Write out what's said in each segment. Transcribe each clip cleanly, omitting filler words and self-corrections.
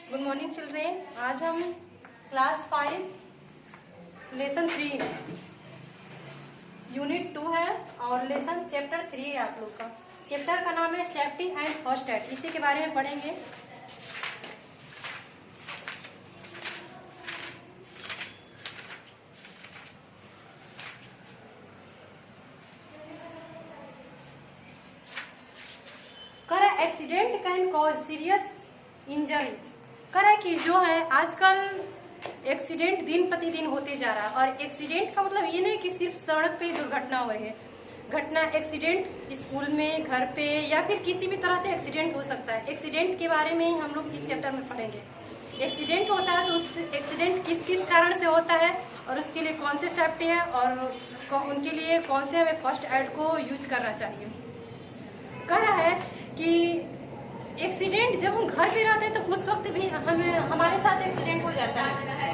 Good morning children. आज हम class 5 lesson 3 unit 2 है और लेसन चैप्टर 3 है। आप लोग का चैप्टर का नाम है सेफ्टी एंड फर्स्ट एड। इसी के बारे में पढ़ेंगे। Accident can cause serious injury. है कि जो है आजकल एक्सीडेंट दिन प्रतिदिन होते जा रहा है। और एक्सीडेंट का मतलब ये नहीं कि सिर्फ सड़क पे दुर्घटना हो रही है। घटना एक्सीडेंट स्कूल में, घर पे या फिर किसी भी तरह से एक्सीडेंट हो सकता है। एक्सीडेंट के बारे में ही हम लोग इस चैप्टर में पढ़ेंगे। एक्सीडेंट होता है तो उस एक्सीडेंट किस किस कारण से होता है और उसके लिए कौन से सेफ्टी है और उनके लिए कौन से हमें फर्स्ट एड को यूज करना चाहिए। कह रहा है कि एक्सीडेंट जब हम घर पे रहते हैं तो उस वक्त भी हमारे साथ एक्सीडेंट हो जाता है।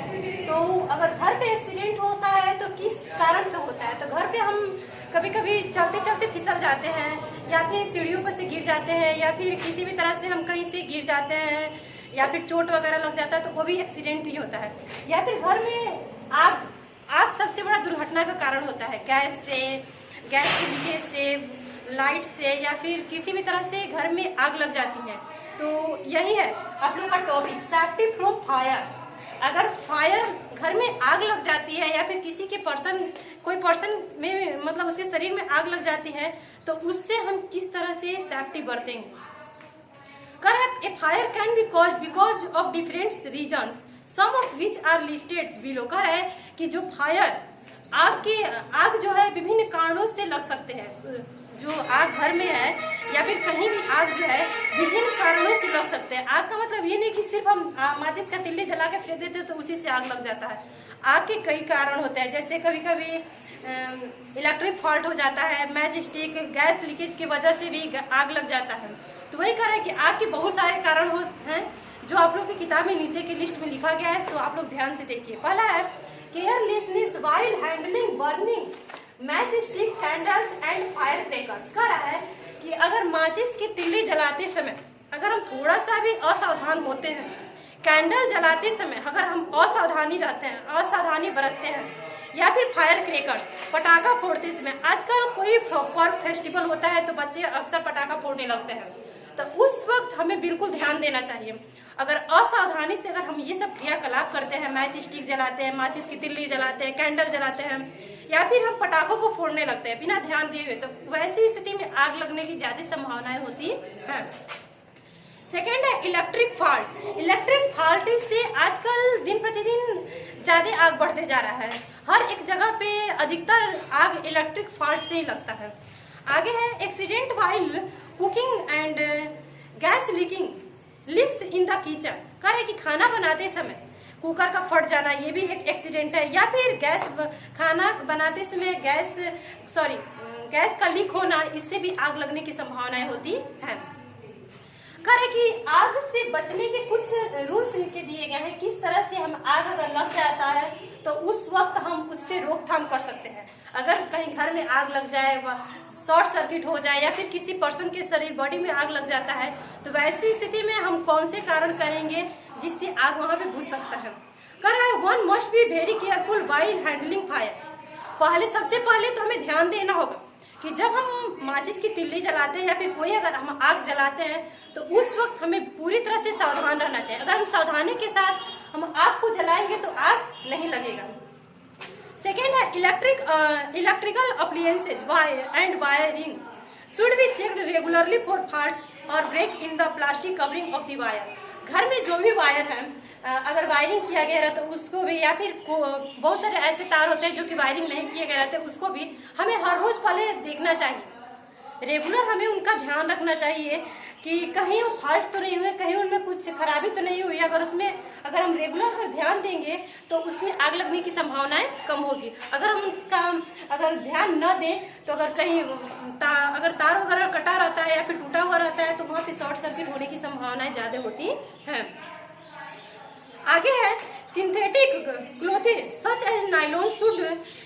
तो अगर घर पे एक्सीडेंट होता है तो किस कारण से होता है। तो घर पे हम कभी कभी चलते चलते फिसल जाते हैं या फिर सीढ़ियों पर से गिर जाते हैं या फिर किसी भी तरह से हम कहीं से गिर जाते हैं या फिर चोट वगैरह लग जाता है तो वो भी एक्सीडेंट ही होता है। या फिर घर में आग सबसे बड़ा दुर्घटना का कारण होता है। गैस के लीकेज से, लाइट से या फिर किसी भी तरह से घर में आग लग जाती है। तो यही है आप लोग का टॉपिक, सेफ्टी फ्रॉम फायर। अगर फायर घर में आग लग जाती है या फिर किसी के कोई पर्सन में मतलब उसके शरीर में आग लग जाती है तो उससे हम किस तरह से सेफ्टी बरतेंगे। A fire can be caused because of different reasons some of which are listed below. कह रहा है कि जो फायर आग जो है विभिन्न कारणों से लग सकते हैं। जो आग घर में है या फिर कहीं भी आग जो है विभिन्न कारणों से लग सकते हैं। आग का मतलब ये नहीं कि सिर्फ हम माचिस का तिल्ली जला के फेंक देते तो उसी से आग लग जाता है। आग के कई कारण होते हैं, जैसे कभी कभी इलेक्ट्रिक फॉल्ट हो जाता है, मैच स्टिक, गैस लीकेज की वजह से भी आग लग जाता है। तो वही कह रहा है कि आग के बहुत सारे कारण हैं जो आप लोग की किताब में नीचे की लिस्ट में लिखा गया है। तो आप लोग ध्यान से देखिए। पहला है carelessness while handling burning match stick, candles and fire crackers. कह रहा है कि अगर माचिस की तिल्ली जलाते समय अगर हम थोड़ा सा भी असावधान होते हैं, कैंडल जलाते समय अगर हम असावधानी बरतते हैं या फिर फायर क्रैकर्स पटाखा फोड़ते समय, आजकल कोई पर्व फेस्टिवल होता है तो बच्चे अक्सर पटाखा फोड़ने लगते हैं, तो उस वक्त हमें बिल्कुल ध्यान देना चाहिए। अगर असावधानी से अगर हम ये सब क्रियाकलाप करते हैं, मैच स्टिक जलाते हैं, माचिस की तिल्ली जलाते हैं, कैंडल जलाते हैं या फिर हम पटाखों को फोड़ने लगते हैं बिना ध्यान दिए हुए, तो वैसी स्थिति में आग लगने की ज्यादा संभावनाएं होती हैं। सेकेंड है इलेक्ट्रिक फॉल्ट। इलेक्ट्रिक फॉल्ट से आजकल दिन प्रतिदिन ज्यादा आग बढ़ते जा रहा है। हर एक जगह पे अधिकतर आग इलेक्ट्रिक फॉल्ट से ही लगता है। आगे है accident while cooking and gas leaks in the kitchen. कह रहे कि खाना बनाते समय कुकर का फट जाना ये भी एक एक्सीडेंट है, या फिर खाना बनाते समय गैस का लीक होना, इससे भी आग लगने की संभावनाएं होती है। कह रहे कि आग से बचने के कुछ रूल्स नीचे दिए गए हैं, किस तरह से हम आग अगर लग जाता है तो उस वक्त हम उस पर रोकथाम कर सकते हैं। अगर कहीं घर में आग लग जाए, शॉर्ट सर्किट हो जाए या फिर किसी पर्सन के शरीर बॉडी में आग लग जाता है तो वैसी स्थिति में हम कौन से कारण करेंगे जिससे आग वहां पे बुझ सकता है। कह रहा है one must be very careful while handling fire. सबसे पहले तो हमें ध्यान देना होगा कि जब हम माचिस की तिल्ली जलाते हैं या फिर कोई अगर हम आग जलाते हैं तो उस वक्त हमें पूरी तरह से सावधान रहना चाहिए। अगर हम सावधानी के साथ हम आग को जलाएंगे तो आग नहीं लगेगा। सेकेंड है electrical appliances and wiring should be checked regularly for faults और break in the plastic covering of the wire. घर में जो भी वायर है अगर वायरिंग किया गया रहता है उसको भी, या फिर बहुत सारे ऐसे तार होते हैं जो कि वायरिंग नहीं किए गए रहते उसको भी हमें हर रोज पहले देखना चाहिए। रेगुलर हमें उनका ध्यान रखना चाहिए कि कहीं वो फॉल्ट तो नहीं हुए, कहीं उनमें कुछ खराबी तो नहीं हुई। अगर हम रेगुलर ध्यान देंगे तो उसमें आग लगने की संभावनाएं कम होगी। अगर हम उसका ध्यान न दें तो अगर कहीं अगर तार वगैरह कटा रहता है या फिर टूटा हुआ रहता है तो वहां से शॉर्ट सर्किट होने की संभावनाएं ज्यादा होती हैं। आगे है synthetic clothes such as nylon should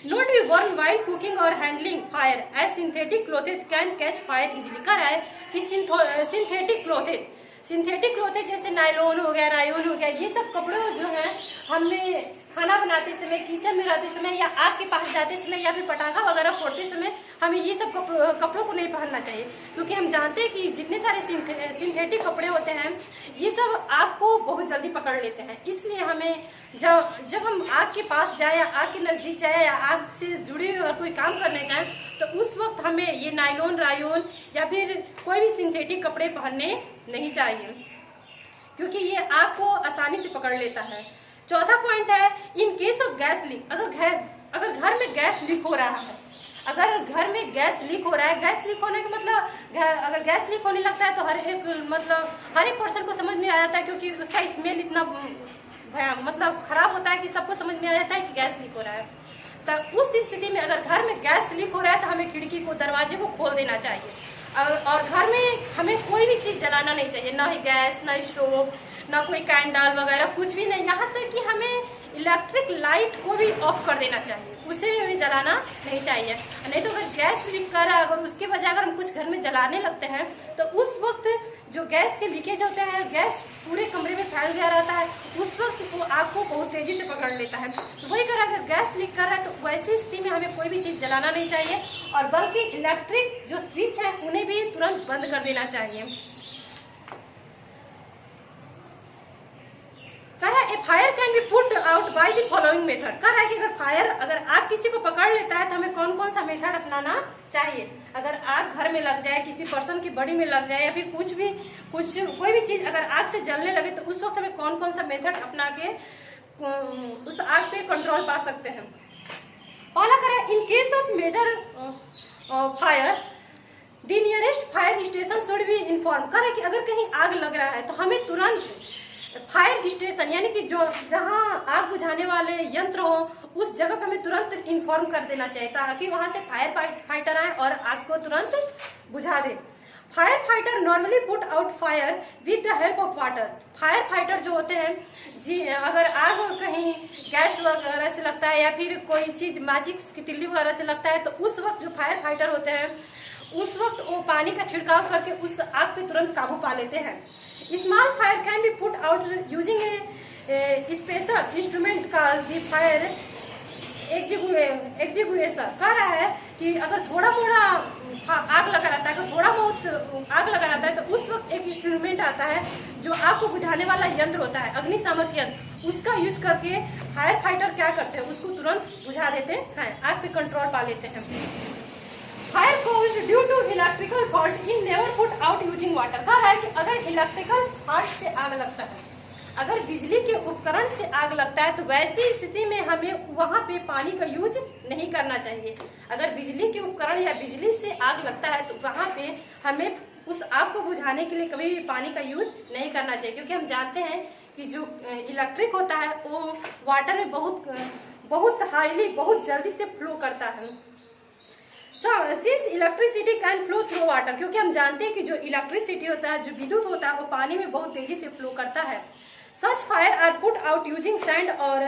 not be worn while cooking और handling fire as synthetic clothes can catch fire easily. कह रहा है कि सिंथेटिक क्लोथेज सिंथेटिक क्लॉथ जैसे नायलॉन हो गया, रायोन हो गया, ये सब कपड़े जो है हमें खाना बनाते समय, किचन में रहते समय या आग के पास जाते समय या फिर पटाखा वगैरह फोड़ते समय हमें ये सब कपड़ों को नहीं पहनना चाहिए, क्योंकि हम जानते हैं कि जितने सारे सिंथेटिक कपड़े होते हैं ये सब आग को बहुत जल्दी पकड़ लेते हैं। इसलिए हमें जब हम आग के पास जाए या आग के नजदीक जाए या आग से जुड़े हुए कोई काम करने जाए तो उस वक्त हमें ये नायलॉन, रायोन या फिर कोई भी सिंथेटिक कपड़े पहनने नहीं चाहिए, क्योंकि ये आग को आसानी से पकड़ लेता है। चौथा पॉइंट है in case of gas leak, अगर घर में गैस लीक हो रहा है, अगर घर में गैस लीक हो रहा है, गैस लीक होने का मतलब अगर गैस लीक होने लगता है तो हर एक पर्सन को समझ में आ जाता है, क्योंकि उसका स्मेल इतना खराब होता है कि सबको समझ में आ जाता है कि गैस लीक हो रहा है। तो उस स्थिति में अगर घर में गैस लीक हो रहा है तो हमें खिड़की को, दरवाजे को खोल देना चाहिए और घर में हमें कोई भी चीज जलाना नहीं चाहिए, ना ही गैस, ना स्टोव, ना कोई कैंडल वगैरह, कुछ भी नहीं। यहाँ तक कि हमें इलेक्ट्रिक लाइट को भी ऑफ कर देना चाहिए, उसे भी हमें जलाना नहीं चाहिए। नहीं तो अगर गैस लीक कर रहा है, अगर उसके बजाय अगर हम कुछ घर में जलाने लगते हैं तो उस वक्त जो गैस के लीकेज होते हैं, गैस पूरे कमरे में फैल गया रहता है, उस वक्त वो आग को बहुत तेजी से पकड़ लेता है। तो वही कर अगर गैस लीक कर रहा है तो वैसी स्थिति में हमें कोई भी चीज जलाना नहीं चाहिए और बल्कि इलेक्ट्रिक जो स्विच है उन्हें भी तुरंत बंद कर देना चाहिए। कह रहा है fire can B put out by the following method. कह रहा है कि अगर आग किसी को पकड़ लेता है तो हमें कौन कौन सा मेथड अपनाना चाहिए। अगर आग घर में लग जाए, किसी पर्सन की बॉडी में लग जाए या फिर कोई भी चीज अगर आग से जलने लगे तो उस वक्त हमें कौन कौन सा मेथड अपना के उस आग पे कंट्रोल पा सकते हैं। पहला कह रहा है in case of major fire the nearest fire station should be inform. कह रहा है कि अगर कहीं आग लग रहा है तो हमें तुरंत फायर स्टेशन यानी कि जो जहां आग बुझाने वाले यंत्र हो उस जगह पे हमें तुरंत इन्फॉर्म कर देना चाहिए, ताकि वहां से फायर फाइटर आए और आग को तुरंत बुझा दे। Fire fighter normally put out fire with the help of water. Fire fighter जो होते हैं जी, अगर आग कहीं गैस वगैरह से लगता है या फिर कोई चीज मैजिक की तिल्ली वगैरह से लगता है तो उस वक्त जो फायर फाइटर होते हैं उस वक्त वो पानी का छिड़काव करके उस आग पे तुरंत काबू पा लेते हैं। Small fire can B put out using A special instrument called the fire extinguisher. कह रहा है कि अगर थोड़ा मोड़ा आग लगा रहता है, अगर थोड़ा बहुत आग लगा रहता है तो उस वक्त एक इंस्ट्रूमेंट आता है जो आग को बुझाने वाला यंत्र होता है, अग्निशामक यंत्र, उसका यूज करके फायर फाइटर क्या करते हैं उसको तुरंत बुझा देते हैं, आग पे कंट्रोल पा लेते हैं। Fire caused due to electrical fault in never put out using water. कह रहा है कि अगर इलेक्ट्रिकल फॉल्ट से आग लगता है, अगर बिजली के उपकरण से आग लगता है तो वैसी स्थिति में हमें वहां पे पानी का यूज नहीं करना चाहिए। अगर बिजली के उपकरण या बिजली से आग लगता है तो वहां पे हमें उस आग को बुझाने के लिए कभी भी पानी का यूज नहीं करना चाहिए, क्योंकि हम जानते हैं कि जो इलेक्ट्रिक होता है वो वाटर में बहुत हाईली, बहुत जल्दी से फ्लो करता है। Since electricity can flow through water, क्योंकि हम जानते हैं कि जो इलेक्ट्रिसिटी होता है, जो विद्युत होता है वो पानी में बहुत तेजी से फ्लो करता है। Such fire are put out using sand और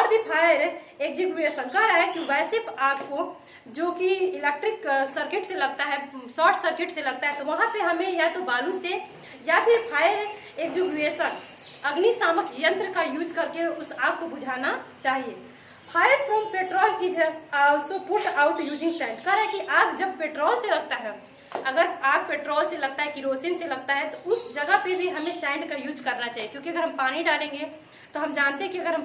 द फायर एक्सटिंग्विशर। कह रहा है कि वैसे आग को जो कि इलेक्ट्रिक सर्किट से लगता है, शॉर्ट सर्किट से लगता है, तो वहां पे हमें या तो बालू से या फिर फायर एक्सटिंग्विशर अग्निशामक यंत्र का यूज करके उस आग को बुझाना चाहिए। Fire from petrol is also put out using sand. कह रहा है कि आग जब पेट्रोल से लगता है, अगर आग पेट्रोल से लगता है, किरोसिन से लगता है, तो उस जगह पे भी हमें सैंड का यूज करना चाहिए, क्योंकि अगर हम पानी डालेंगे तो हम जानते हैं कि अगर हम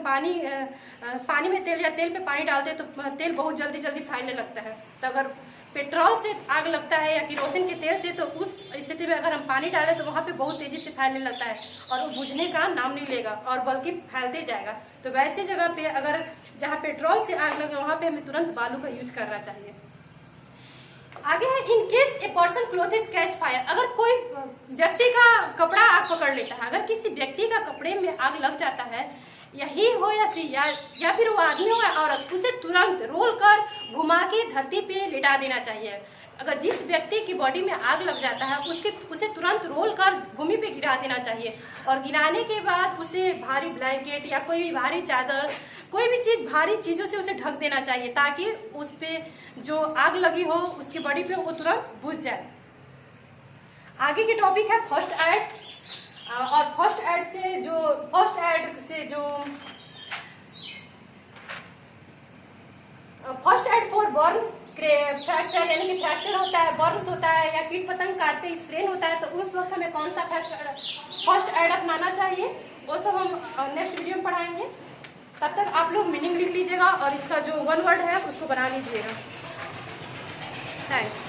पानी में तेल या तेल पे पानी डालते हैं तो तेल बहुत जल्दी फैलने लगता है। तो अगर पेट्रोल से आग लगता है या किरोसिन के तेल से, तो उस स्थिति में अगर हम पानी डालें तो वहाँ पे बहुत तेजी से फैलने लगता है और वो बुझने का नाम नहीं लेगा और बल्कि फैलते जाएगा। तो वैसी जगह पे अगर जहाँ पेट्रोल से आग लगे वहाँ पे हमें तुरंत बालू का यूज करना चाहिए। आगे है in case a person क्लोथेज catch fire. अगर कोई व्यक्ति का कपड़ा आग पकड़ लेता है, अगर किसी व्यक्ति का कपड़े में आग लग जाता है, यही हो या फिर वो आदमी हो या औरत, उसे तुरंत रोल कर घुमा के धरती पे लिटा देना चाहिए। अगर जिस व्यक्ति की बॉडी में आग लग जाता है उसे तुरंत रोल कर भूमि पे गिरा देना चाहिए और गिराने के बाद उसे भारी ब्लैंकेट या कोई भारी चादर, कोई भी चीज भारी चीजों से उसे ढक देना चाहिए, ताकि उस पे जो आग लगी हो उसकी बॉडी पे वो तुरंत बुझ जाए। आगे की टॉपिक है फर्स्ट एड, और first aid for burn fracture, यानी कि फ्रैक्चर होता है, बर्न्स होता है या कीट पतंग काटते स्प्रेन होता है, तो उस वक्त हमें कौन सा फर्स्ट एड अपनाना चाहिए, वो सब हम नेक्स्ट वीडियो में पढ़ाएंगे। तब तक आप लोग मीनिंग लिख लीजिएगा और इसका जो वन वर्ड है उसको बना लीजिएगा। थैंक्स।